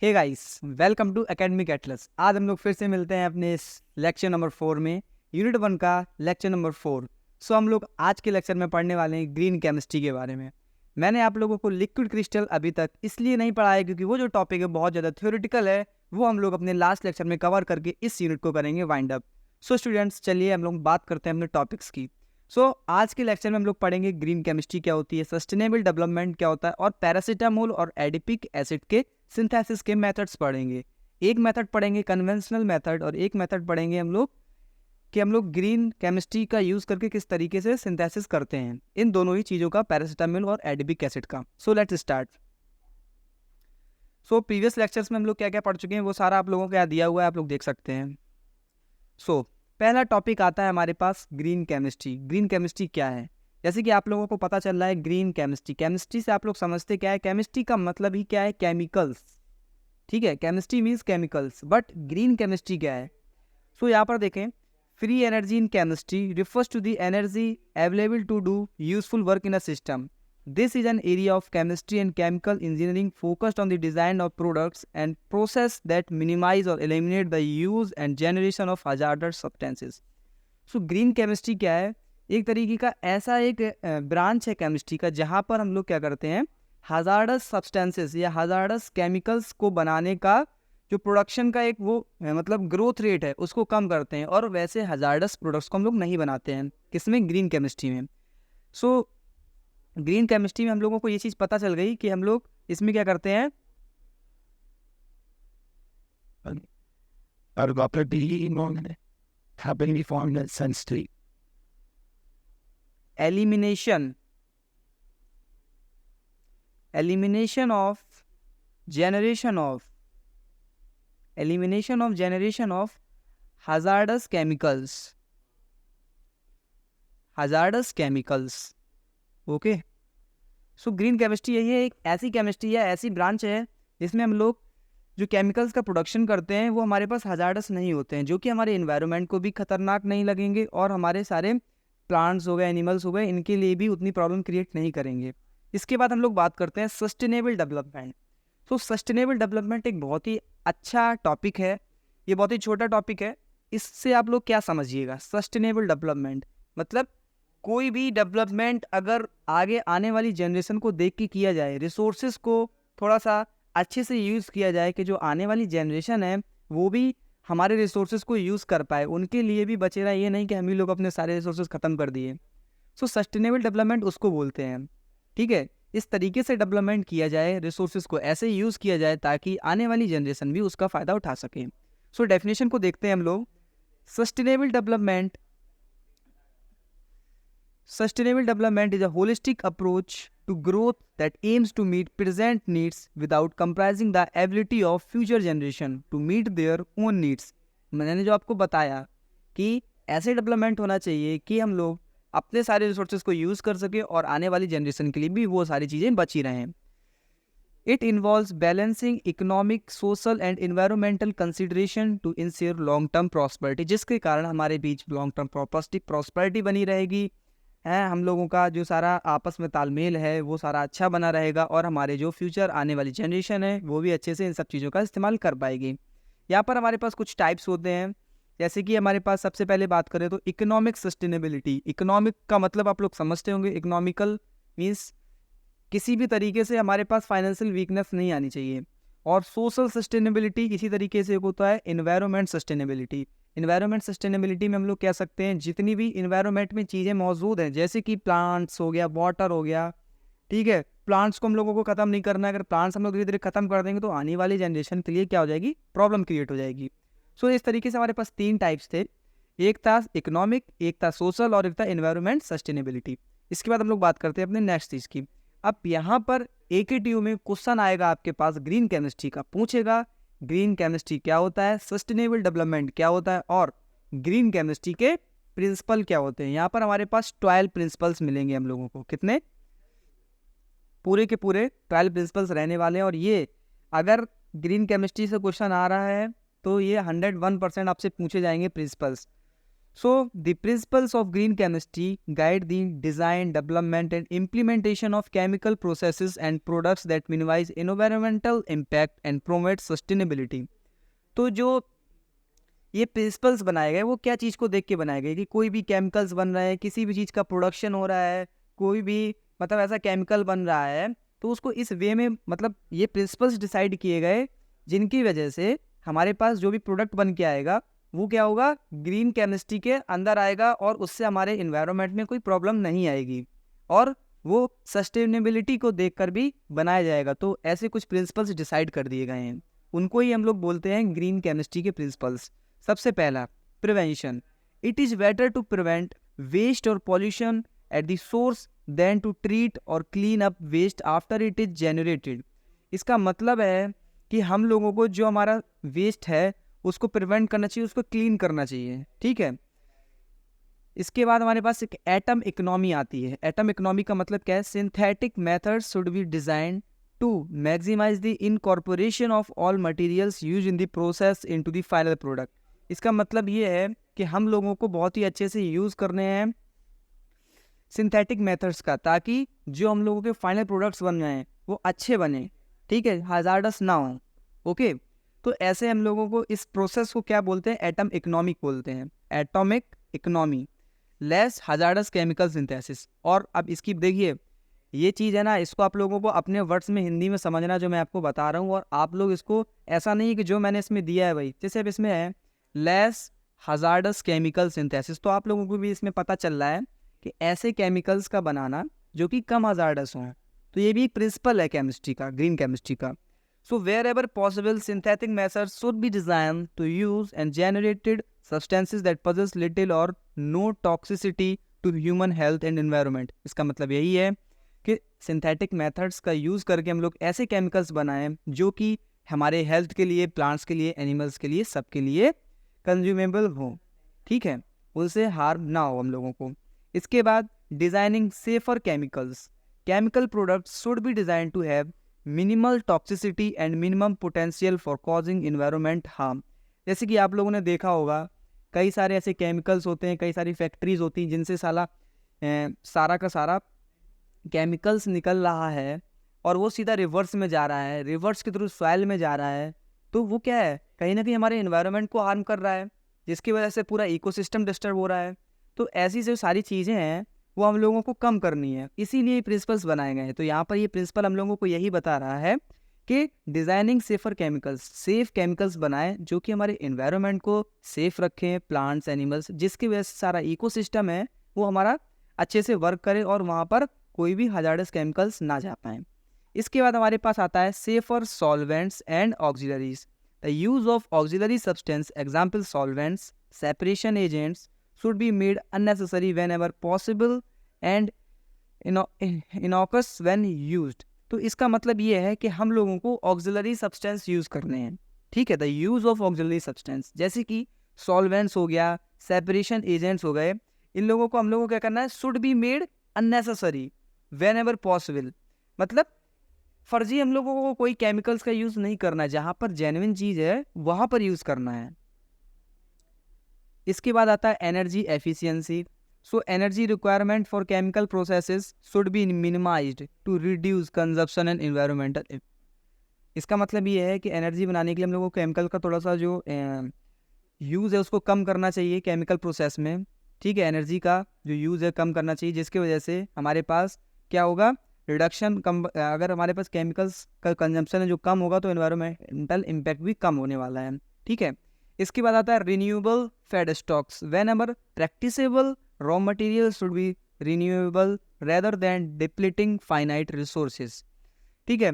Hey guys, welcome to Academic Atlas. आज हम लोग फिर से मिलते हैं अपने इस लेक्चर नंबर 4 में, यूनिट 1 का लेक्चर नंबर 4। हम लोग आज के लेक्चर में पढ़ने वाले हैं ग्रीन केमिस्ट्री के बारे में। मैंने आप लोगों को लिक्विड क्रिस्टल अभी तक इसलिए नहीं पढ़ाया क्योंकि वो जो टॉपिक है बहुत ज़्यादा थ्योरेटिकल है। वो हम लोग अपने लास्ट लेक्चर में कवर करके इस यूनिट को करेंगे वाइंड अप। स्टूडेंट्स, चलिए हम लोग बात करते हैं अपने टॉपिक्स की। आज के लेक्चर में हम लोग पढ़ेंगे ग्रीन केमिस्ट्री क्या होती है, सस्टेनेबल डेवलपमेंट क्या होता है, और पैरासीटामोल और एडिपिक एसिड के सिंथेसिस के मेथड्स पढ़ेंगे। एक मेथड पढ़ेंगे कन्वेंशनल मेथड, और एक मेथड पढ़ेंगे हम लोग ग्रीन केमिस्ट्री का यूज करके किस तरीके से सिंथेसिस करते हैं इन दोनों ही चीज़ों का, पैरासीटामोल और एडिपिक एसिड का। Let's start. प्रीवियस लेक्चर्स में हम लोग क्या क्या पढ़ चुके हैं वो सारा आप लोगों को यहाँ दिया हुआ है, आप लोग देख सकते हैं। पहला टॉपिक आता है हमारे पास ग्रीन केमिस्ट्री। ग्रीन केमिस्ट्री क्या है? जैसे कि आप लोगों को पता चल रहा है ग्रीन केमिस्ट्री, केमिस्ट्री से आप लोग समझते क्या है, केमिस्ट्री का मतलब ही क्या है, केमिकल्स। ठीक है, chemistry means chemicals, but green chemistry क्या है? यहाँ पर देखें, free energy in chemistry refers to the energy available to do useful work in a system. This is an area of chemistry and chemical engineering focused on the design of products and process that minimize or eliminate the use and generation of hazardous substances. Green chemistry क्या है? एक तरीके का ऐसा एक branch है chemistry का जहाँ पर हम लोग क्या करते हैं, हजार्डस सब्सटेंसेस या हजार्डस केमिकल्स को बनाने का जो प्रोडक्शन का एक वो मतलब ग्रोथ रेट है उसको कम करते हैं, और वैसे हजार्डस प्रोडक्ट्स को हम लोग नहीं बनाते हैं। किसमें? ग्रीन केमिस्ट्री में। ग्रीन केमिस्ट्री में हम लोगों को ये चीज़ पता चल गई कि हम लोग इसमें क्या करते हैं, elimination of generation of hazardous chemicals. Okay, green chemistry यही है, एक ऐसी केमिस्ट्री है, ऐसी ब्रांच है जिसमें हम लोग जो केमिकल्स का प्रोडक्शन करते हैं वो हमारे पास हजार्डस नहीं होते हैं, जो कि हमारे इन्वायरमेंट को भी खतरनाक नहीं लगेंगे और हमारे सारे प्लांट्स हो गए, एनिमल्स हो गए, इनके लिए भी उतनी प्रॉब्लम क्रिएट नहीं करेंगे। इसके बाद हम लोग बात करते हैं सस्टेनेबल डेवलपमेंट। सस्टेनेबल डेवलपमेंट एक बहुत ही अच्छा टॉपिक है, ये बहुत ही छोटा टॉपिक है। इससे आप लोग क्या समझिएगा, सस्टेनेबल डेवलपमेंट मतलब कोई भी डेवलपमेंट अगर आगे आने वाली जनरेशन को देख के किया जाए, रिसोर्सेज को थोड़ा सा अच्छे से यूज़ किया जाए कि जो आने वाली जनरेशन है वो भी हमारे रिसोर्सेज को यूज़ कर पाए, उनके लिए भी बचे रहा, ये नहीं कि हम ही लोग अपने सारे रिसोर्सेज ख़त्म कर दिए। सस्टेनेबल डेवलपमेंट उसको बोलते हैं। ठीक है, इस तरीके से डेवलपमेंट किया जाए, रिसोर्सेज को ऐसे यूज़ किया जाए ताकि आने वाली जनरेशन भी उसका फ़ायदा उठा सके। डेफिनेशन को देखते हैं हम लोग। Sustainable development is a holistic approach to growth that aims to meet present needs without compromising the ability of future generation to meet their own needs। मैंने जो आपको बताया कि ऐसे डेवलपमेंट होना चाहिए कि हम लोग अपने सारे रिसोर्सेज को यूज़ कर सके और आने वाली जनरेशन के लिए भी वो सारी चीज़ें बची रहें। It involves balancing economic, social and environmental consideration to ensure long-term prosperity, जिसके कारण हमारे बीच long-term prosperity बनी रहेगी है, हम लोगों का जो सारा आपस में तालमेल है वो सारा अच्छा बना रहेगा, और हमारे जो फ्यूचर आने वाली जनरेशन है वो भी अच्छे से इन सब चीज़ों का इस्तेमाल कर पाएगी। यहाँ पर हमारे पास कुछ टाइप्स होते हैं, जैसे कि हमारे पास सबसे पहले बात करें तो इकोनॉमिक सस्टेनेबिलिटी। इकोनॉमिक का मतलब आप लोग समझते होंगे, इकोनॉमिकल मीन्स किसी भी तरीके से हमारे पास फाइनेंशियल वीकनेस नहीं आनी चाहिए। और सोशल सस्टेनेबिलिटी इसी तरीके से होता है इन्वायरमेंट सस्टेनेबिलिटी। इन्वायरमेंट सस्टेनेबिलिटी में हम लोग कह सकते हैं जितनी भी इन्वायरमेंट में चीज़ें मौजूद हैं, जैसे कि प्लांट्स हो गया, वाटर हो गया, ठीक है, प्लांट्स को हम लोगों को ख़त्म नहीं करना है। अगर प्लांट्स हम लोग धीरे धीरे ख़त्म कर देंगे तो आने वाली जनरेशन के लिए क्या हो जाएगी, प्रॉब्लम क्रिएट हो जाएगी। इस तरीके से हमारे पास 3 टाइप्स थे, एक था इकोनॉमिक, एक था सोशल और एक था इन्वायरमेंट सस्टेनेबिलिटी। इसके बाद हम लोग बात करते हैं अपने नेक्स्ट चीज़ की। अब यहाँ पर AKTU में क्वेश्चन आएगा आपके पास ग्रीन केमिस्ट्री का, पूछेगा ग्रीन केमिस्ट्री क्या होता है, सस्टेनेबल डेवलपमेंट क्या होता है, और ग्रीन केमिस्ट्री के प्रिंसिपल क्या होते हैं। यहाँ पर हमारे पास 12 प्रिंसिपल्स मिलेंगे हम लोगों को। कितने? पूरे के पूरे 12 प्रिंसिपल्स रहने वाले हैं। और ये अगर ग्रीन केमिस्ट्री से क्वेश्चन आ रहा है तो ये 101% आपसे पूछे जाएंगे principles. So the principles of green chemistry guide the design, development and implementation of chemical processes and products that minimize environmental impact and promote sustainability. तो जो ये प्रिंसिपल्स बनाए गए वो क्या चीज़ को देख के बनाए गए कि कोई भी केमिकल्स बन रहे हैं, किसी भी चीज़ का प्रोडक्शन हो रहा है, कोई भी मतलब ऐसा केमिकल बन रहा है, तो उसको इस वे में मतलब ये प्रिंसिपल्स डिसाइड किए गए जिनकी वजह से हमारे पास जो भी प्रोडक्ट बन के आएगा वो क्या होगा, ग्रीन केमिस्ट्री के अंदर आएगा और उससे हमारे इन्वायरमेंट में कोई प्रॉब्लम नहीं आएगी और वो सस्टेनेबिलिटी को देखकर भी बनाया जाएगा। तो ऐसे कुछ प्रिंसिपल्स डिसाइड कर दिए गए हैं, उनको ही हम लोग बोलते हैं ग्रीन केमिस्ट्री के प्रिंसिपल्स। सबसे पहला, prevention. It is better to prevent waste और pollution at the source then to treat और clean up waste after it is generated. इसका मतलब है कि हम लोगों को जो हमारा वेस्ट है उसको प्रिवेंट करना चाहिए, उसको क्लीन करना चाहिए, ठीक है। इसके बाद हमारे पास एक एटम इकोनॉमी आती है। एटम इकोनॉमी का मतलब क्या है, synthetic methods should be design to maximise the incorporation of all materials use in the process into the final product. इसका मतलब ये है कि हम लोगों को बहुत ही अच्छे से यूज़ करने हैं सिंथेटिक मेथड्स का, ताकि जो हम लोगों के फाइनल प्रोडक्ट्स बन रहे हैं वो अच्छे बने, ठीक है, हाजार्डस ना हो। ओके, तो ऐसे हम लोगों को इस प्रोसेस को क्या बोलते हैं, एटम इकोनॉमिक बोलते हैं, atomic economy, less hazardous chemical synthesis. और अब इसकी देखिए ये चीज़ है ना, इसको आप लोगों को अपने वर्ड्स में हिंदी में समझना जो मैं आपको बता रहा हूँ, और आप लोग इसको ऐसा नहीं है कि जो मैंने इसमें दिया है भाई, जैसे अब इसमें है लेस हाजार्डस केमिकल सिंथेसिस, तो आप लोगों को भी इसमें पता चल रहा है कि ऐसे केमिकल्स का बनाना जो कि कम हाजार्डस हों। तो ये भी एक प्रिंसिपल है केमिस्ट्री का, ग्रीन केमिस्ट्री का। So wherever possible, synthetic methods should be designed to use and generated substances that possess little or no toxicity to human health and environment। इसका मतलब यही है कि सिंथेटिक मेथड्स का यूज़ करके हम लोग ऐसे केमिकल्स बनाएं जो कि हमारे हेल्थ के लिए, प्लांट्स के लिए, एनिमल्स के लिए, सबके लिए कंज्यूमेबल हो, ठीक है, उनसे हार्म ना हो हम लोगों को। इसके बाद designing safer chemicals. Chemical products should be design to have minimal toxicity and minimum potential for causing environment harm. जैसे कि आप लोगों ने देखा होगा कई सारे ऐसे केमिकल्स होते हैं, कई सारी फैक्ट्रीज होती हैं जिनसे सारा का सारा केमिकल्स निकल रहा है और वो सीधा रिवर्स में जा रहा है, रिवर्स के थ्रू सॉइल में जा रहा है। तो वो क्या है, कहीं ना कहीं हमारे इन्वायरमेंट को हार्म कर रहा है, जिसकी वजह से पूरा इकोसिस्टम डिस्टर्ब हो रहा है। तो ऐसी जो सारी चीज़ें हैं वो हम लोगों को कम करनी है, इसीलिए प्रिंसिपल्स बनाए गए हैं। तो यहाँ पर ये प्रिंसिपल हम लोगों को यही बता रहा है कि designing safer chemicals, safe chemicals बनाएं जो कि हमारे एनवायरनमेंट को सेफ रखें, प्लांट्स, एनिमल्स, जिसकी वजह से सारा इकोसिस्टम है वो हमारा अच्छे से वर्क करे और वहाँ पर कोई भी हजार्डस केमिकल्स ना जा पाएँ। इसके बाद हमारे पास आता है safer solvents and auxiliaries. The use of auxiliary substance, example solvents, separation agents should be made unnecessary whenever possible and innocuous when used। तो इसका मतलब ये है कि हम लोगों को ऑक्सिलरी सब्सटेंस यूज़ करने हैं, ठीक है, the use of auxiliary substance, जैसे कि सॉल्वेंट्स हो गया, सेपरेशन एजेंट्स हो गए, इन लोगों को हम लोगों को क्या करना है, should be made unnecessary when ever possible. मतलब फर्जी हम लोगों को कोई केमिकल्स का यूज़ नहीं करना है, जहाँ पर जेन्युइन चीज़ है वहाँ पर यूज़ करना है। इसके बाद आता है energy efficiency. So energy requirement for chemical processes should be minimised to reduce consumption and environmental. इसका मतलब ये है कि एनर्जी बनाने के लिए हम लोगों को केमिकल का थोड़ा सा जो यूज़ है उसको कम करना चाहिए केमिकल प्रोसेस में, ठीक है, एनर्जी का जो यूज़ है कम करना चाहिए, जिसकी वजह से हमारे पास क्या होगा, रिडक्शन कम। अगर हमारे पास केमिकल्स का कंजम्पशन है जो कम होगा तो एनवायरमेंटल इम्पैक्ट भी कम होने वाला है, ठीक है। इसके बाद आता है renewable feedstocks. Whenever practicable raw material should be renewable rather than depleting finite resources, ठीक है।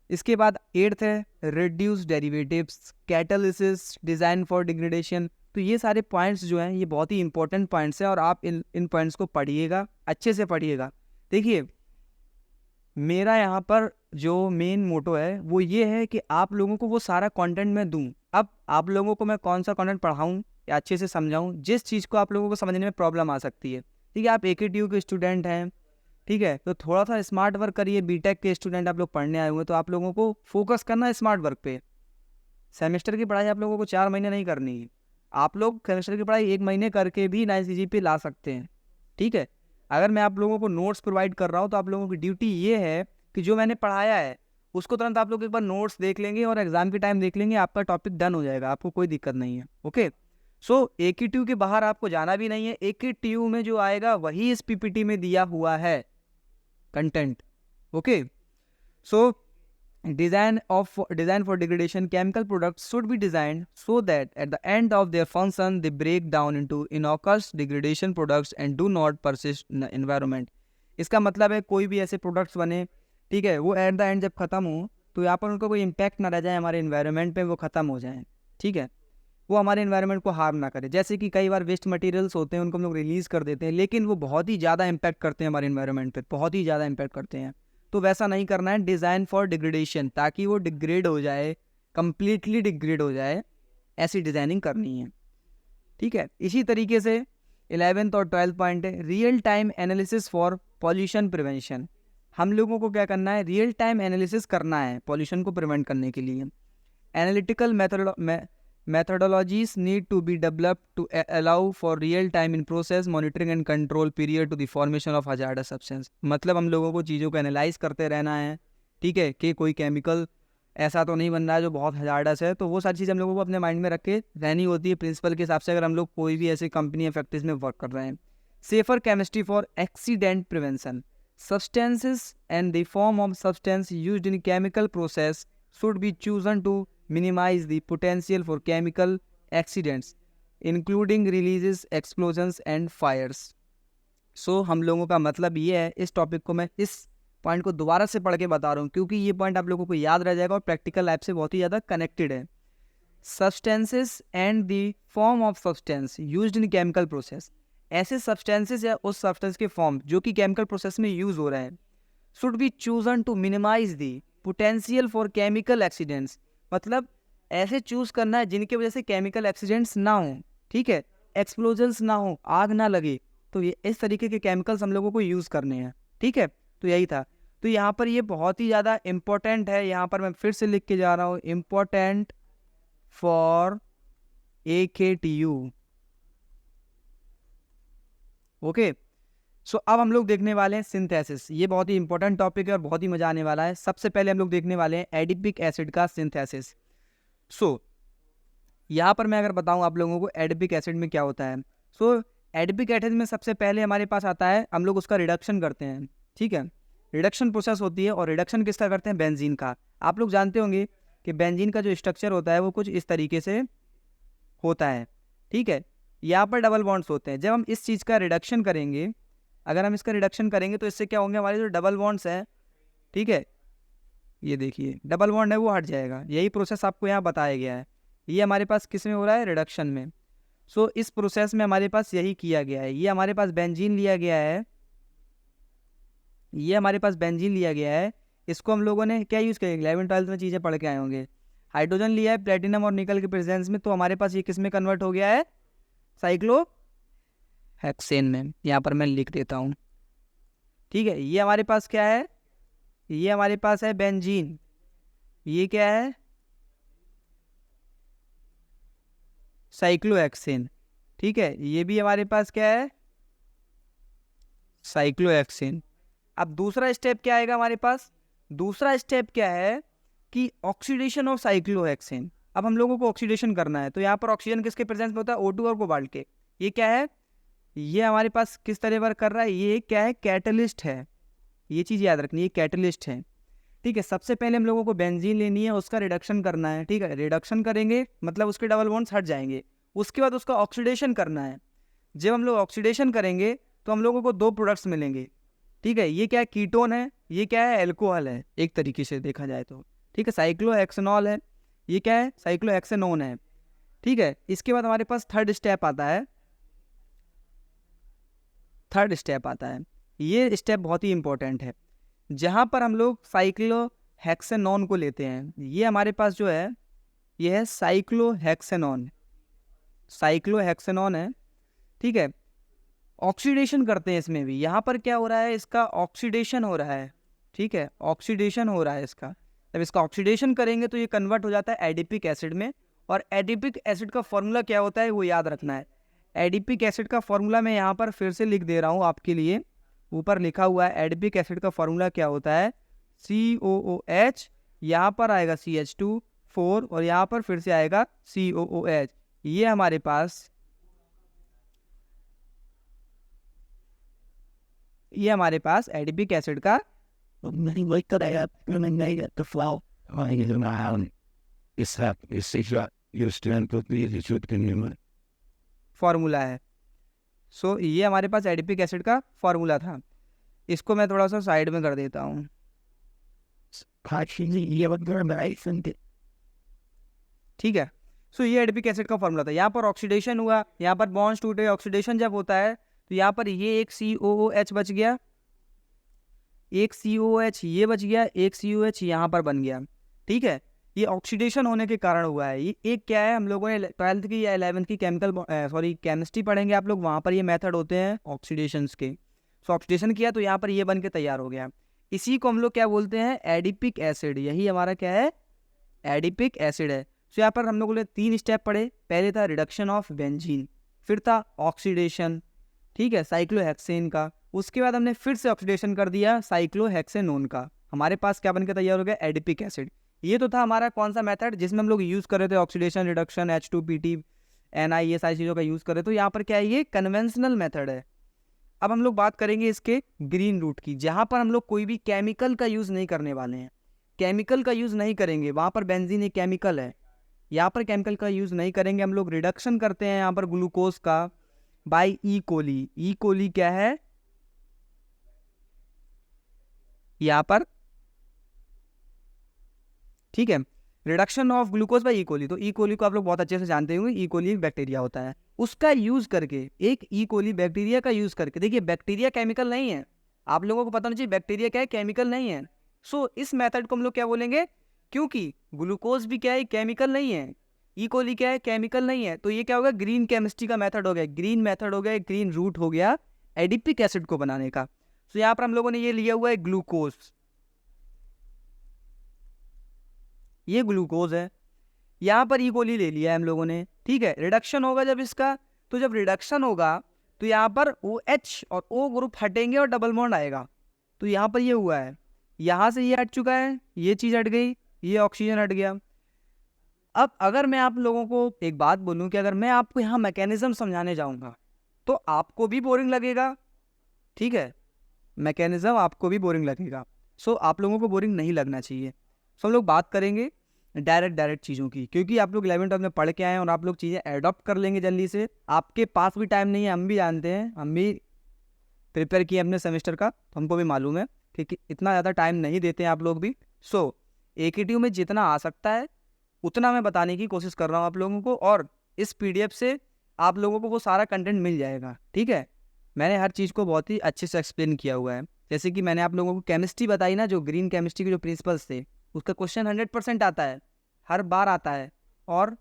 इसके बाद 8th है reduce derivatives, catalysis, design for degradation. तो ये सारे पॉइंट्स जो हैं ये बहुत ही इंपॉर्टेंट पॉइंट्स हैं और आप इन पॉइंट्स को पढ़िएगा, अच्छे से पढ़िएगा। देखिए मेरा यहाँ पर जो मेन मोटो है वो ये है कि आप लोगों को वो सारा कंटेंट मैं दूं। अब आप लोगों को मैं कौन सा कंटेंट पढ़ाऊं या अच्छे से समझाऊं जिस चीज़ को आप लोगों को समझने में प्रॉब्लम आ सकती है, ठीक है। आप AKTU के स्टूडेंट हैं, ठीक है, तो थोड़ा सा स्मार्ट वर्क करिए। बीटेक के स्टूडेंट आप लोग पढ़ने आए हुए तो आप लोगों को फोकस करना है स्मार्ट वर्क पे। सेमेस्टर की पढ़ाई आप लोगों को 4 महीने नहीं करनी है, आप लोग केमिस्ट्री की पढ़ाई 1 महीने करके भी 9 CGPA ला सकते हैं, ठीक है। अगर मैं आप लोगों को नोट्स प्रोवाइड कर रहा हूँ तो आप लोगों की ड्यूटी ये है कि जो मैंने पढ़ाया है उसको तुरंत आप लोग एक बार नोट्स देख लेंगे और एग्जाम के टाइम देख लेंगे, आपका टॉपिक डन हो जाएगा, आपको कोई दिक्कत नहीं है। ओके, सो AKTU के बाहर आपको जाना भी नहीं है। AKTU में जो आएगा वही इस PPT में दिया हुआ है content. Okay, so design for degradation chemical products should be designed so that at the end of their function they break down into innocuous degradation products and do not persist in the environment। इसका मतलब है कोई भी ऐसे products बने, ठीक है, वो एट द एंड जब खत्म हो तो यहाँ पर उनका कोई इम्पैक्ट ना रह जाए हमारे इन्वायरमेंट पे, वो खत्म हो जाए, ठीक है, वो हमारे इन्वायरमेंट को हार्म ना करे। जैसे कि कई बार वेस्ट मटेरियल्स होते हैं उनको हम लोग रिलीज़ कर देते हैं, लेकिन वो बहुत ही ज़्यादा इम्पैक्ट करते हैं हमारे इन्वायरमेंट पे, बहुत ही ज़्यादा इम्पैक्ट करते हैं। तो वैसा नहीं करना है, डिज़ाइन फॉर डिग्रेडेशन, ताकि वो डिग्रेड हो जाए, कंप्लीटली डिग्रेड हो जाए, ऐसी डिज़ाइनिंग करनी है, ठीक है। इसी तरीके से 11th और 12th पॉइंट है real time analysis for pollution prevention. हम लोगों को क्या करना है, रियल टाइम एनालिसिस करना है पॉल्यूशन को प्रिवेंट करने के लिए। Analytical methodologies need to be developed to allow for real time in process monitoring and control period to the formation of hazardous substance। मतलब हम लोगों को चीज़ों को एनालाइज करते रहना है, ठीक है, कि कोई केमिकल ऐसा तो नहीं बन रहा है जो बहुत हजार्डस है, तो वो सारी चीज़ें हम लोगों को अपने माइंड में रख के रहनी होती है प्रिंसिपल के हिसाब से, अगर हम लोग कोई भी ऐसी कंपनी या फैक्ट्रीज में वर्क कर रहे हैं। Safer chemistry for accident prevention, substances and the form of substance used in chemical process should be chosen to minimize the potential for chemical accidents including releases, explosions and fires। सो हम लोगों का मतलब ये है, इस टॉपिक को मैं इस पॉइंट को दोबारा से पढ़ के बता रहा हूँ क्योंकि ये पॉइंट आप लोगों को याद रह जाएगा और प्रैक्टिकल लाइफ से बहुत ही ज़्यादा कनेक्टेड है। Substances and the form of substance used in chemical process, ऐसे सब्सटेंसेस या उस सब्सटेंस के फॉर्म जो कि केमिकल प्रोसेस में यूज हो रहा है, should be chosen to minimise the potential for chemical accidents, मतलब ऐसे चूज करना है जिनकी वजह से केमिकल एक्सीडेंट्स ना हो, ठीक है, एक्सप्लोजन्स ना हो, आग ना लगे, तो ये इस तरीके के केमिकल्स हम लोगों को यूज़ करने हैं, ठीक है। तो यही था, तो यहाँ पर ये बहुत ही ज़्यादा इम्पोर्टेंट है, यहाँ पर मैं फिर से लिख के जा रहा हूँ, इम्पोर्टेंट फॉर AKTU। ओके, सो अब हम लोग देखने वाले हैं सिंथेसिस। ये बहुत ही इंपॉर्टेंट टॉपिक है और बहुत ही मजा आने वाला है। सबसे पहले हम लोग देखने वाले हैं एडिपिक एसिड का सिंथेसिस। सो यहाँ पर मैं अगर बताऊँ आप लोगों को एडिपिक एसिड में क्या होता है, सो एडिपिक एसिड में सबसे पहले हमारे पास आता है, हम लोग उसका रिडक्शन करते हैं, ठीक है, रिडक्शन प्रोसेस होती है। और रिडक्शन किसका करते हैं, बेंजीन का। आप लोग जानते होंगे कि बेंजीन का जो स्ट्रक्चर होता है वो कुछ इस तरीके से होता है, ठीक है, यहाँ पर डबल बॉन्ड्स होते हैं। जब हम इस चीज़ का रिडक्शन करेंगे, अगर हम इसका रिडक्शन करेंगे तो इससे क्या होंगे, हमारे जो डबल बॉन्ड्स हैं, ठीक है, ये देखिए डबल बॉन्ड है वो हट जाएगा। यही प्रोसेस आपको यहाँ बताया गया है। ये हमारे पास किस में हो रहा है, रिडक्शन में। सो इस प्रोसेस में हमारे पास यही किया गया है। ये हमारे पास बेंजीन लिया गया है, ये हमारे पास बेंजीन लिया गया है। इसको हम लोगों ने क्या यूज़ किया, 11th 12th में चीज़ें पढ़ के आए होंगे। हाइड्रोजन लिया है प्लेटिनम और निकल के प्रेजेंस में, तो हमारे पास ये किस में कन्वर्ट हो गया है, साइक्लो हेक्सेन में। यहाँ पर मैं लिख देता हूँ, ठीक है। ये हमारे पास क्या है, ये हमारे पास है बेंजीन, ये क्या है, साइक्लोहेक्सेन, ठीक है। ये भी हमारे पास क्या है, साइक्लोहेक्सेन। अब दूसरा स्टेप क्या आएगा हमारे पास, दूसरा स्टेप क्या है कि ऑक्सीडेशन ऑफ साइक्लोहेक्सेन। अब हम लोगों को ऑक्सीडेशन करना है, तो यहाँ पर ऑक्सीजन किसके प्रेजेंस में होता है, O2 और कोबाल्ट के। ये क्या है, ये हमारे पास किस तरह वर्क कर रहा है, ये क्या है, कैटलिस्ट है। ये चीज़ याद रखनी है, कैटलिस्ट है, ठीक है। सबसे पहले हम लोगों को बेंजीन लेनी है, उसका रिडक्शन करना है, ठीक है। रिडक्शन करेंगे मतलब उसके डबल बॉन्ड्स हट जाएंगे। उसके बाद उसका ऑक्सीडेशन करना है। जब हम लोग ऑक्सीडेशन करेंगे तो हम लोगों को दो प्रोडक्ट्स मिलेंगे, ठीक है। ये क्या है, कीटोन है, ये क्या है, एल्कोहल है, एक तरीके से देखा जाए तो, ठीक है। साइक्लोहेक्सेनॉल है, ये क्या है, साइक्लोहेक्सेनोन है, ठीक है। इसके बाद हमारे पास थर्ड स्टेप आता है, थर्ड स्टेप आता है। ये स्टेप बहुत ही इंपॉर्टेंट है, जहाँ पर हम लोग साइक्लोहेक्सेनॉन को लेते हैं। ये हमारे पास जो है ये है साइक्लोहेक्सेनॉन, साइक्लोहेक्सेनॉन है, ठीक है। ऑक्सीडेशन करते हैं इसमें भी। यहाँ पर क्या हो रहा है, इसका ऑक्सीडेशन हो रहा है, ठीक है, ऑक्सीडेशन हो रहा है इसका। जब इसका ऑक्सीडेशन करेंगे तो ये कन्वर्ट हो जाता है एडिपिक एसिड में, और एडिपिक एसिड का फॉर्मूला क्या होता है वो याद रखना है। एडिपिक एसिड का फॉर्मूला मैं यहाँ पर फिर से लिख दे रहा हूँ आपके लिए, ऊपर लिखा हुआ है। एडिपिक एसिड का फॉर्मूला क्या होता है, COOH, यहाँ पर आएगा CH2 4 और यहाँ पर फिर से आएगा COOH। ये हमारे पास एडिपिक एसिड का फॉर्मूला है। सो ये हमारे पास एडिपिक एसिड का फॉर्मूला था। इसको मैं थोड़ा सा साइड में कर देता हूँ। ठीक है, सो ये एडिपिक एसिड का फॉर्मूला था। यहाँ पर ऑक्सीडेशन हुआ, यहाँ पर बॉन्ड्स टूटे। ऑक्सीडेशन जब होता है तो यहाँ पर ये एक COOH बच गया, एक COOH ये बच गया, एक COOH यहाँ पर बन गया। ठीक है, ये ऑक्सीडेशन होने के कारण हुआ है। ये एक क्या है, हम लोगों ने 12th की या 11th की केमिस्ट्री पढ़ेंगे आप लोग, वहाँ पर ये मेथड होते हैं ऑक्सीडेशंस के। सो ऑक्सीडेशन किया तो यहाँ पर ये बन के तैयार हो गया। इसी को हम लोग क्या बोलते हैं, एडिपिक एसिड। यही हमारा क्या है, एडिपिक एसिड है। सो यहाँ पर हम लोगों ने 3 स्टेप पढ़े। पहले था रिडक्शन ऑफ बेंजीन, फिर था ऑक्सीडेशन, ठीक है, साइक्लोहेक्सेन का। उसके बाद हमने फिर से ऑक्सीडेशन कर दिया साइक्लोहेक्सेनोन का। हमारे पास क्या बनकर तैयार हो गया, एडिपिक एसिड। ये तो था हमारा कौन सा मेथड जिसमें हम लोग यूज़ कर रहे थे ऑक्सीडेशन, रिडक्शन, H2PT, NI, ये सारी चीज़ों का यूज़ कर रहे। तो यहाँ पर क्या है, ये कन्वेंशनल मेथड है। अब हम लोग बात करेंगे इसके ग्रीन रूट की, जहाँ पर हम लोग कोई भी केमिकल का यूज़ नहीं करने वाले हैं। केमिकल का यूज़ नहीं करेंगे, वहाँ पर बेंजीन एक केमिकल है, यहाँ पर केमिकल का यूज़ नहीं करेंगे। हम लोग रिडक्शन करते हैं यहाँ पर ग्लूकोज का बाय ई कोली। ई कोली क्या है यहाँ पर, ठीक है, रिडक्शन ऑफ ग्लूकोज बाय ई कोली। तो ई कोली को आप लोग बहुत अच्छे से जानते होंगे, ई कोली एक बैक्टीरिया होता है। उसका यूज करके, एक ई कोली बैक्टीरिया का यूज करके, देखिए बैक्टीरिया केमिकल नहीं है, आप लोगों को पता नहीं चाहिए बैक्टीरिया क्या है, केमिकल नहीं है। सो इस मेथड को हम लोग क्या बोलेंगे, क्योंकि ग्लूकोज भी क्या है, केमिकल नहीं है, ई कोली क्या है, केमिकल नहीं है। तो ये क्या होगा, ग्रीन केमिस्ट्री का मेथड हो गया, ग्रीन मेथड हो गया, ग्रीन रूट हो गया एडिपिक एसिड को बनाने का। तो यहाँ पर हम लोगों ने ये लिया हुआ है ग्लूकोज, ये ग्लूकोज है, यहाँ पर ई कोली ले लिया है हम लोगों ने। ठीक है, रिडक्शन होगा जब इसका, तो जब रिडक्शन होगा तो यहाँ पर OH और O ग्रुप हटेंगे और डबल बॉन्ड आएगा। तो यहाँ पर ये हुआ है, यहाँ से ये हट चुका है, ये चीज़ हट गई, ये ऑक्सीजन हट गया। अब अगर मैं आप लोगों को एक बात बोलूँ कि अगर मैं आपको यहाँ मैकेनिज्म समझाने जाऊँगा तो आपको भी बोरिंग लगेगा। ठीक है, मैकेनिज्म आपको भी बोरिंग लगेगा। सो आप लोगों को बोरिंग नहीं लगना चाहिए। सो हम लोग बात करेंगे डायरेक्ट चीज़ों की, क्योंकि आप लोग 11th में पढ़ के आए हैं और आप लोग चीज़ें एडॉप्ट कर लेंगे जल्दी से। आपके पास भी टाइम नहीं है, हम भी जानते हैं, हम भी प्रिपेयर किए अपने सेमेस्टर का, तो हमको भी मालूम है कि इतना ज़्यादा टाइम नहीं देते हैं आप लोग भी। सो AKTU में जितना आ सकता है उतना मैं बताने की कोशिश कर रहा हूँ आप लोगों को, और इस PDF से आप लोगों को वो सारा कंटेंट मिल जाएगा। ठीक है, मैंने हर चीज़ को बहुत ही अच्छे से एक्सप्लेन किया हुआ है। जैसे कि मैंने आप लोगों को केमिस्ट्री बताई ना, जो ग्रीन केमिस्ट्री के जो प्रिंसिपल्स थे, उसका क्वेश्चन 100% आता है, हर बार आता है। और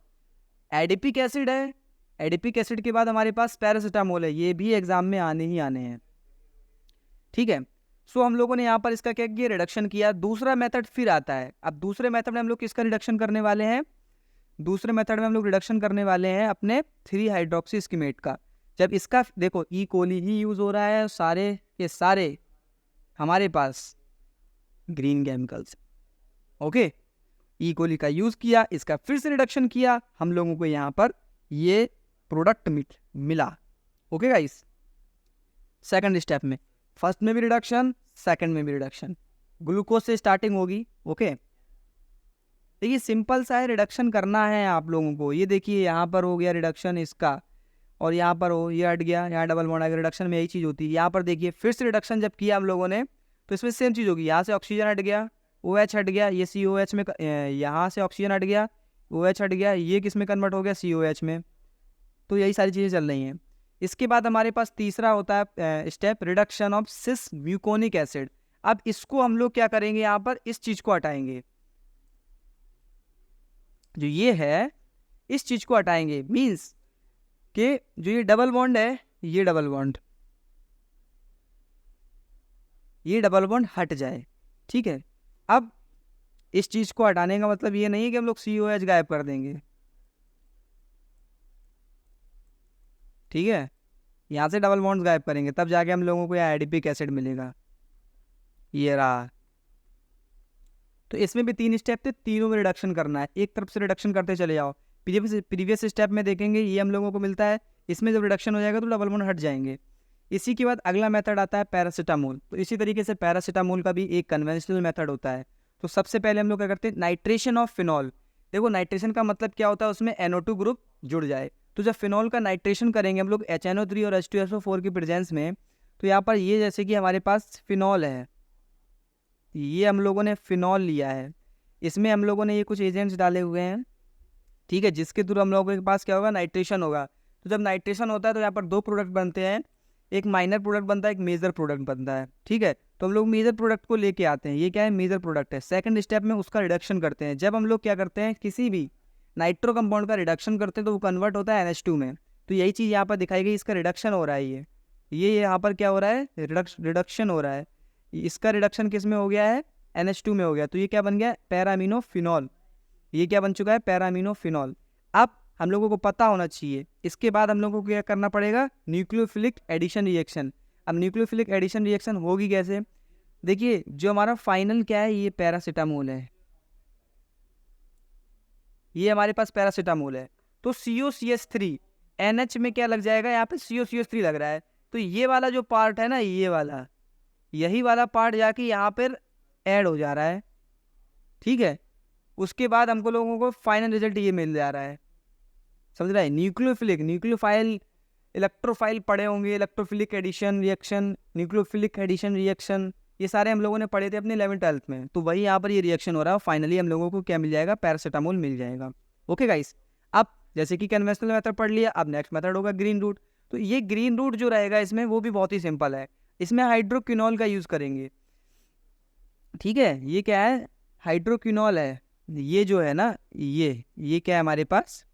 एडिपिक एसिड है, एडिपिक एसिड के बाद हमारे पास पैरासीटामोल है, ये भी एग्जाम में आने ही आने हैं। ठीक है, सो हम लोगों ने यहाँ पर इसका क्या किया, रिडक्शन किया। दूसरा मेथड फिर आता है। अब दूसरे मेथड में हम लोग किसका रिडक्शन करने वाले हैं, दूसरे मेथड में हम लोग रिडक्शन करने वाले हैं अपने 3 हाइड्रोक्सी स्कीमेट का। जब इसका देखो ई कोली ही यूज़ हो रहा है, सारे के सारे हमारे पास ग्रीन केमिकल्स। ओके, ई कोली का यूज़ किया, इसका फिर से रिडक्शन किया, हम लोगों को यहाँ पर ये प्रोडक्ट मिला। ओके गाइस, सेकंड स्टेप में, फर्स्ट में भी रिडक्शन, सेकंड में भी रिडक्शन, ग्लूकोज से स्टार्टिंग होगी। ओके, देखिए सिंपल सा है, रिडक्शन करना है आप लोगों को। ये देखिए यहाँ पर हो गया रिडक्शन इसका, और यहाँ पर हो, ये हट गया, यहाँ डबल बॉन्ड आ गया। रिडक्शन में यही चीज़ होती है। यहाँ पर देखिए फिर से रिडक्शन जब किया हम लोगों ने, तो इसमें सेम चीज़ होगी। यहाँ से ऑक्सीजन हट गया, OH हट गया, ये COH में, यहाँ से ऑक्सीजन हट गया, OH हट गया, ये किस में कन्वर्ट हो गया, COH में। तो यही सारी चीज़ें चल रही हैं। इसके बाद हमारे पास तीसरा होता है step, reduction of cis muconic acid. अब इसको हम लोग क्या करेंगे, यहाँ पर इस चीज़ को हटाएंगे, जो ये है इस चीज़ को हटाएंगे। मीन्स कि जो ये डबल बॉन्ड है, ये डबल बॉन्ड, ये डबल बॉन्ड हट जाए। ठीक है, अब इस चीज़ को हटाने का मतलब ये नहीं है कि हम लोग COH गायब कर देंगे। ठीक है, यहाँ से डबल बॉन्ड्स गायब करेंगे तब जाके हम लोगों को यहाँ एडिपिक एसिड मिलेगा। ये रहा। तो इसमें भी 3 स्टेप थे, तीनों में रिडक्शन करना है, एक तरफ से रिडक्शन करते चले जाओ। प्रीवियस स्टेप में देखेंगे ये हम लोगों को मिलता है, इसमें जब रिडक्शन हो जाएगा तो डबल बॉन्ड हट जाएंगे। इसी के बाद अगला मेथड आता है पैरासीटामोल। तो इसी तरीके से पैरासीटामोल का भी एक कन्वेंशनल मेथड होता है। तो सबसे पहले हम लोग क्या करते हैं, नाइट्रेशन ऑफ फिनॉल। देखो नाइट्रेशन का मतलब क्या होता है, उसमें NO2 ग्रुप जुड़ जाए। तो जब फिनॉल का नाइट्रेशन करेंगे हम लोग HNO3 और H2SO4 की प्रेजेंस में, तो यहाँ पर ये जैसे कि हमारे पास फिनॉल है, ये हम लोगों ने फिनॉल लिया है, इसमें हम लोगों ने ये कुछ एजेंट्स डाले हुए हैं, ठीक है, जिसके थ्रू हम लोगों के पास क्या होगा, नाइट्रेशन होगा। तो जब नाइट्रेशन होता है तो यहाँ पर 2 प्रोडक्ट बनते हैं, एक माइनर प्रोडक्ट बनता है, एक मेजर प्रोडक्ट बनता है, ठीक है। तो हम लोग मेजर प्रोडक्ट को लेके आते हैं, ये क्या है, मेजर प्रोडक्ट है। सेकंड स्टेप में उसका रिडक्शन करते हैं। जब हम लोग क्या करते हैं, किसी भी नाइट्रो कंपाउंड का रिडक्शन करते हैं तो वो कन्वर्ट होता है NH2 में। तो यही चीज़ यहाँ पर दिखाई गई, इसका रिडक्शन हो रहा है। ये यहाँ पर क्या हो रहा है, रिडक्शन हो रहा है। इसका रिडक्शन किस में हो गया है, NH2 में हो गया। तो ये क्या बन गया, पैरामिनोफिनॉल। ये क्या बन चुका है, पैरामिनोफिनॉल। अब हम लोगों को पता होना चाहिए, इसके बाद हम लोगों को क्या करना पड़ेगा, न्यूक्लियोफिलिक एडिशन रिएक्शन। अब न्यूक्लियोफिलिक एडिशन रिएक्शन होगी कैसे, देखिए जो हमारा फाइनल क्या है, ये पैरासीटामोल है, ये हमारे पास पैरासीटामोल है। तो COCH3 NH में क्या लग जाएगा, यहाँ पे COCH3 लग रहा है। तो ये वाला जो पार्ट है ना, ये वाला, यही वाला पार्ट जाके यहाँ पर ऐड हो जा रहा है, ठीक है। उसके बाद हमको लोगों को फाइनल रिजल्ट ये मिल जा रहा है, समझ रहा है। न्यूक्लियोफाइल इलेक्ट्रोफाइल पढ़े होंगे, electrophilic addition reaction, nucleophilic addition reaction, ये सारे हम लोगों ने पढ़े थे अपने 11th-12th में। तो वही यहाँ पर ये रिएक्शन हो रहा है, फाइनली हम लोगों को क्या मिल जाएगा, पैरासीटामोल मिल जाएगा। ओके गाइस, अब जैसे कि कन्वेंशनल मेथड पढ़ लिया, अब नेक्स्ट मेथड होगा ग्रीन रूट। तो ये ग्रीन रूट जो रहेगा इसमें, वो भी बहुत ही सिंपल है। इसमें हाइड्रोक्विनॉल का यूज़ करेंगे, ठीक है। ये क्या है, हाइड्रोक्विनॉल है। ये जो है ना, ये क्या है हमारे पास,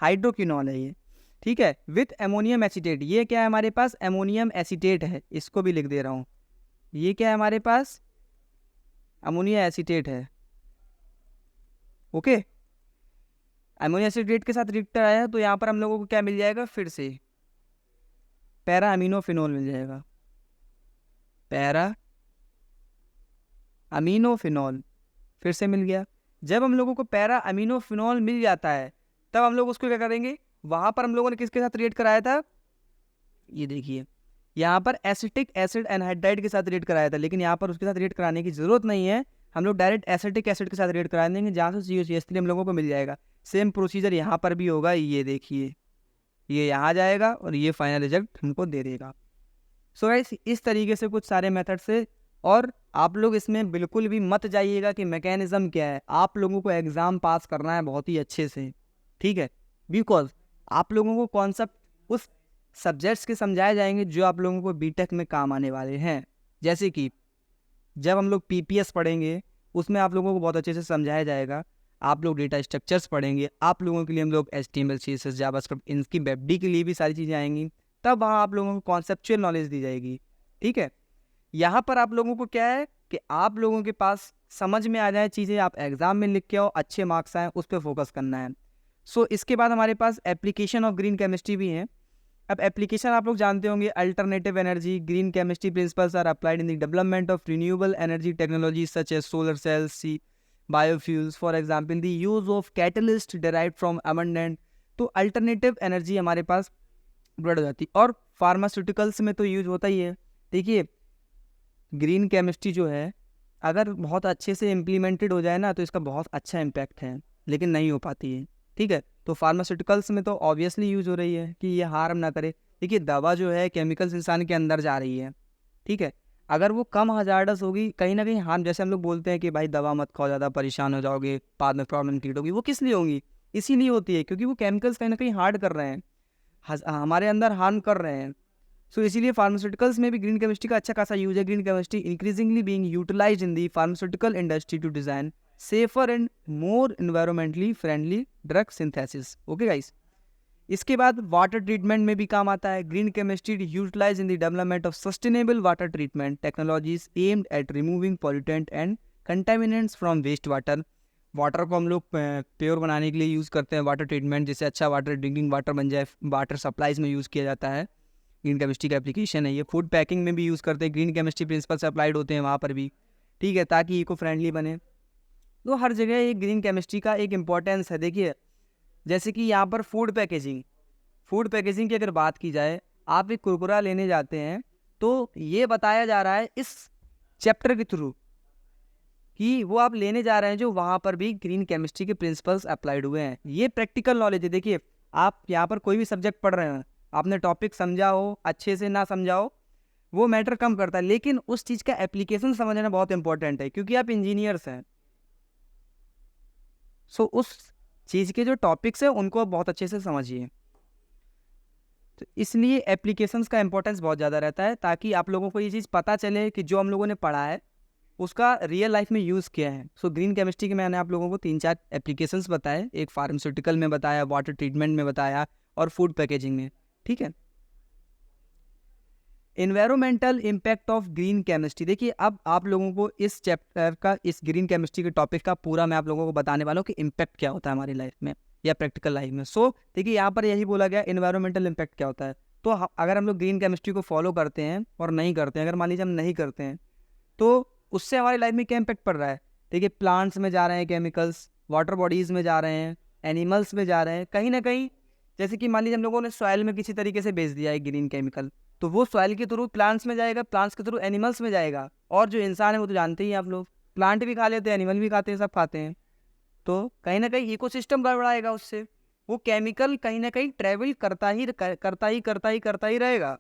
हाइड्रोक्विनॉल है ये, ठीक है, विथ एमोनियम एसीटेट। ये क्या है हमारे पास, एमोनियम एसीटेट है, इसको भी लिख दे रहा हूँ। ये क्या है हमारे पास, अमोनिया एसीटेट है। ओके, अमोनिया एसीटेट के साथ रिएक्टर आया तो यहाँ पर हम लोगों को क्या मिल जाएगा, फिर से पैरा अमीनोफिनॉल मिल जाएगा, पैरा अमीनोफिनॉल फिर से मिल गया। जब हम लोगों को पैरा अमीनोफिनॉल मिल जाता है, तब हम लोग उसको क्या करेंगे, वहाँ पर हम लोगों ने किसके साथ रिएक्ट कराया था, ये देखिए यहाँ पर एसिटिक एसिड एनहाइड्राइड के साथ रिएक्ट कराया था, लेकिन यहाँ पर उसके साथ रिएक्ट कराने की जरूरत नहीं है। हम लोग डायरेक्ट एसिटिक एसिड के साथ रिएक्ट करा देंगे, जहाँ से COCH3 हम लोगों को मिल जाएगा। सेम प्रोसीजर यहाँ पर भी होगा, ये देखिए ये यहाँ जाएगा और ये फाइनल रिजल्ट हमको दे देगा। सो गाइस, इस तरीके से कुछ सारे मेथड से, और आप लोग इसमें बिल्कुल भी मत जाइएगा कि मैकेनिज्म क्या है। आप लोगों को एग्ज़ाम पास करना है बहुत ही अच्छे से, ठीक है, बिकॉज आप लोगों को कॉन्सेप्ट उस सब्जेक्ट्स के समझाए जाएंगे जो आप लोगों को बीटेक में काम आने वाले हैं। जैसे कि जब हम लोग PPS पढ़ेंगे, उसमें आप लोगों को बहुत अच्छे से समझाया जाएगा। आप लोग डेटा स्ट्रक्चर्स पढ़ेंगे, आप लोगों के लिए हम लोग HTML CSS जावास्क्रिप्ट, इनकी वेबडी के लिए भी सारी चीज़ें आएंगी। तब वहाँ आप लोगों को कॉन्सेप्चुअल नॉलेज दी जाएगी, ठीक है। यहाँ पर आप लोगों को क्या है कि आप लोगों के पास समझ में आ जाए चीज़ें, आप एग्जाम में लिख के आओ, अच्छे मार्क्स आए, उस पर फोकस करना है। सो इसके बाद हमारे पास एप्लीकेशन ऑफ ग्रीन केमिस्ट्री भी है। अब एप्लीकेशन आप लोग जानते होंगे, alternative energy, green chemistry principles are applied in the development of renewable energy technology such as solar cells, see biofuels, for example the use of catalyst derived from abundant. तो alternative energy हमारे पास बढ़ जाती है, और pharmaceuticals में तो use होता ही है। देखिए ग्रीन केमिस्ट्री जो है, अगर बहुत अच्छे से इम्प्लीमेंटेड हो जाए ना, तो इसका बहुत अच्छा इम्पैक्ट है, लेकिन नहीं हो पाती है, ठीक है। तो फार्मास्यूटिकल्स में तो ऑब्वियसली यूज़ हो रही है कि ये हार्म ना करे। देखिए दवा जो है केमिकल्स इंसान के अंदर जा रही है, ठीक है, अगर वो कम हजार्डस होगी, कहीं ना कहीं हार्म, जैसे हम लोग बोलते हैं कि भाई दवा मत खाओ, ज़्यादा परेशान हो जाओगे, बाद में प्रॉब्लम क्रिएट होगी, वो किस लिए होंगी, इसीलिए होती है क्योंकि वो केमिकल्स कहीं ना कहीं हार्ड कर रहे हैं, हमारे अंदर हार्म कर रहे हैं। सो इसीलिए फार्मास्यूटिकल्स में भी ग्रीन केमिस्ट्री का अच्छा खासा यूज है। Green chemistry increasingly being utilised in the pharmaceutical industry to design safer and more environmentally friendly drug synthesis. Okay guys, इसके बाद वाटर ट्रीटमेंट में भी काम आता है। Green chemistry utilise in the development of sustainable water treatment technologies aimed at removing pollutant and contaminants from waste water. Water को हम लोग प्योर बनाने के लिए यूज़ करते हैं वाटर ट्रीटमेंट, जिससे अच्छा वाटर ड्रिंकिंग वाटर बन जाए, वाटर सप्लाईज में यूज़ किया जाता है। ग्रीन केमिस्ट्री का एप्लीकेशन है ये। फूड पैकिंग में भी यूज़ करते हैं, ग्रीन केमिस्ट्री प्रिंसिपल्स अप्लाइड होते हैं वहाँ पर भी, ठीक है, ताकि इको फ्रेंडली बने। तो हर जगह ये ग्रीन केमिस्ट्री का एक इम्पॉर्टेंस है। देखिए जैसे कि यहाँ पर फूड पैकेजिंग की अगर बात की जाए, आप एक कुरकुरा लेने जाते हैं तो ये बताया जा रहा है इस चैप्टर के थ्रू कि वो आप लेने जा रहे हैं जो वहाँ पर भी ग्रीन केमिस्ट्री के प्रिंसिपल्स अप्लाइड हुए हैं। ये प्रैक्टिकल नॉलेज है। देखिए आप यहाँ पर कोई भी सब्जेक्ट पढ़ रहे हैं, आपने टॉपिक समझा हो, अच्छे से ना समझा हो, वो मैटर कम करता है, लेकिन उस चीज़ का एप्लीकेशन समझना बहुत इंपॉर्टेंट है, क्योंकि आप इंजीनियर्स हैं। सो उस चीज़ के जो टॉपिक्स हैं उनको आप बहुत अच्छे से समझिए। तो इसलिए एप्लीकेशंस का इंपॉर्टेंस बहुत ज़्यादा रहता है, ताकि आप लोगों को ये चीज़ पता चले कि जो हम लोगों ने पढ़ा है उसका रियल लाइफ में यूज़ किया है। सो ग्रीन केमिस्ट्री के मैंने आप लोगों को 3-4 एप्लीकेशंस बताए, एक फार्मास्यूटिकल में बताया, वाटर ट्रीटमेंट में बताया और फूड पैकेजिंग में, ठीक है। Environmental impact of green chemistry. देखिए अब आप लोगों को इस चैप्टर का, इस ग्रीन केमिस्ट्री के टॉपिक का पूरा मैं आप लोगों को बताने वाला हूँ कि इम्पैक्ट क्या होता है हमारी लाइफ में या प्रैक्टिकल लाइफ में। सो देखिए यहाँ पर यही बोला गया एनवायरमेंटल इम्पैक्ट क्या होता है। तो अगर हम लोग ग्रीन केमिस्ट्री को फॉलो करते हैं और नहीं करते हैं, अगर मान लीजिए हम नहीं करते हैं, तो उससे हमारी लाइफ में क्या इम्पैक्ट पड़ रहा है। देखिए प्लांट्स में जा रहे हैं केमिकल्स, वाटर बॉडीज़ में जा रहे हैं, एनिमल्स में जा रहे हैं, कहीं ना कहीं। जैसे कि मान लीजिए हम लोगों ने सॉइल में किसी तरीके से बेच दिया है ग्रीन केमिकल, तो वो सॉइल के थ्रू प्लांट्स में जाएगा, प्लांट्स के थ्रू एनिमल्स में जाएगा, और जो इंसान है वो तो जानते ही हैं आप लोग, प्लांट भी खा लेते हैं, एनिमल भी खाते हैं, सब खाते हैं। तो कहीं ना कहीं इकोसिस्टम गड़बड़ाएगा उससे, वो केमिकल कहीं ना कहीं ट्रेवल करता ही रहेगा।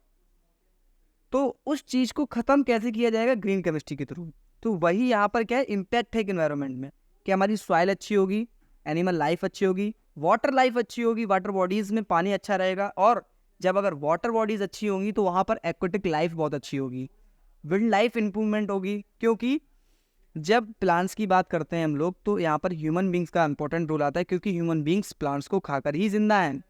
तो उस चीज़ को ख़त्म कैसे किया जाएगा? ग्रीन केमिस्ट्री के थ्रू। तो वही यहाँ पर क्या है, इम्पैक्ट है इन्वायरमेंट में, कि हमारी सॉइल अच्छी होगी, एनिमल लाइफ अच्छी होगी, वाटर लाइफ अच्छी होगी, वाटर बॉडीज़ में पानी अच्छा रहेगा, और जब अगर वाटर बॉडीज़ अच्छी होंगी तो वहाँ पर एक्वेटिक लाइफ बहुत अच्छी होगी, विल्ड लाइफ इंप्रूवमेंट होगी। क्योंकि जब प्लांट्स की बात करते हैं हम लोग, तो यहाँ पर ह्यूमन बींग्स का इंपॉर्टेंट रोल आता है, क्योंकि ह्यूमन बींग्स प्लांट्स को खाकर ही जिंदा हैं।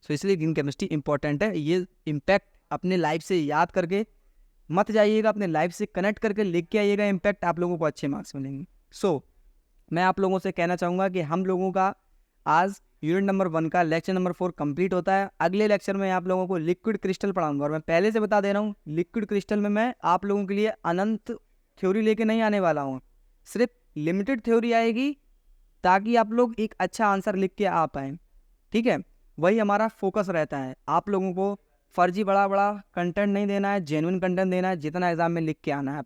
सो इसलिए ग्रीन केमिस्ट्री इंपॉर्टेंट है। ये इम्पैक्ट अपने लाइफ से याद करके मत जाइएगा, अपने लाइफ से कनेक्ट करके लिख के आइएगा, इम्पैक्ट आप लोगों को अच्छे मार्क्स मिलेंगे। सो मैं आप लोगों से कहना चाहूँगा कि हम लोगों का आज यूनिट नंबर 1 का लेक्चर नंबर 4 कंप्लीट होता है। अगले लेक्चर में आप लोगों को लिक्विड क्रिस्टल पढ़ाऊंगा, और मैं पहले से बता दे रहा हूँ, लिक्विड क्रिस्टल में मैं आप लोगों के लिए अनंत थ्योरी लेके नहीं आने वाला हूँ, सिर्फ लिमिटेड थ्योरी आएगी, ताकि आप लोग एक अच्छा आंसर लिख के आ पाएँ, ठीक है। वही हमारा फोकस रहता है। आप लोगों को फर्जी बड़ा बड़ा कंटेंट नहीं देना है, जेन्युइन कंटेंट देना है, जितना एग्जाम में लिख के आना है।